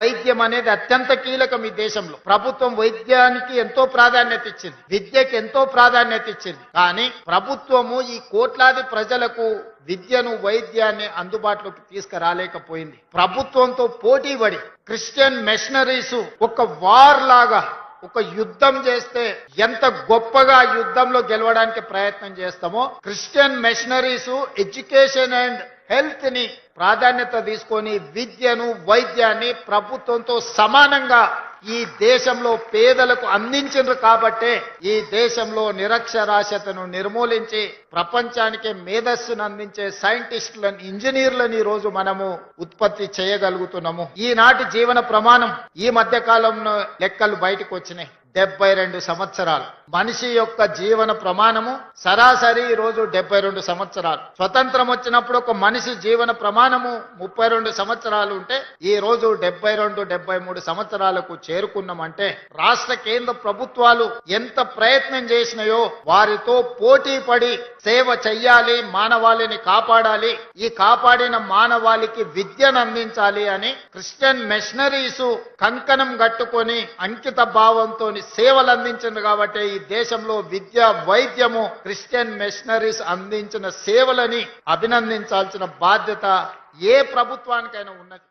వైద్యం అనేది అత్యంత కీలకం ఈ దేశంలో. ప్రభుత్వం వైద్యానికి ఎంతో ప్రాధాన్యత ఇచ్చింది, విద్యకి ఎంతో ప్రాధాన్యత ఇచ్చింది. కానీ ప్రభుత్వము ఈ కోట్లాది ప్రజలకు విద్యను వైద్యాన్ని అందుబాటులోకి తీసుకురాలేకపోయింది. ప్రభుత్వంతో పోటీ పడి క్రిస్టియన్ మిషనరీస్ ఒక వార్ లాగా ఒక యుద్ధం చేస్తే ఎంత గొప్పగా యుద్ధంలో గెలవడానికి ప్రయత్నం చేస్తామో, Christian machineries education and health ని ప్రాధాన్యత తీసుకొని విద్యను వైద్యాన్ని ప్రభుత్వంతో సమానంగా ఈ దేశంలో పేదలకు అందించారు. కాబట్టే ఈ దేశంలో నిరక్షరాస్యతను నిర్మూలించి ప్రపంచానికి మేధస్సును అందించే సైంటిస్టులను, ఇంజనీర్లను ఈ రోజు మనము ఉత్పత్తి చేయగలుగుతున్నాము. ఈనాటి జీవన ప్రమాణం ఈ మధ్య కాలంలో లెక్కలు బయటకు వచ్చినాయి. 72 సంవత్సరాలు మనిషి యొక్క జీవన ప్రమాణము సరాసరి ఈ రోజు 72 సంవత్సరాలు. స్వతంత్రం వచ్చినప్పుడు ఒక మనిషి జీవన ప్రమాణము 32 సంవత్సరాలు ఉంటే ఈ రోజు 72, 73 సంవత్సరాలకు చేరుకున్నామంటే రాష్ట్ర కేంద్ర ప్రభుత్వాలు ఎంత ప్రయత్నం చేసినాయో వారితో పోటీ పడి సేవ చెయ్యాలి, మానవాళిని కాపాడాలి, ఈ కాపాడిన మానవాళికి విద్యను అందించాలి అని క్రిస్టియన్ మిషనరీస్ కంకణం కట్టుకొని అంకిత భావంతో సేవలు అందించింది. కాబట్టి ఈ దేశంలో విద్య వైద్యము క్రిస్టియన్ మిషనరీస్ అందించిన సేవలని అభినందించాల్సిన బాధ్యత ఏ ప్రభుత్వానికైనా ఉన్నది.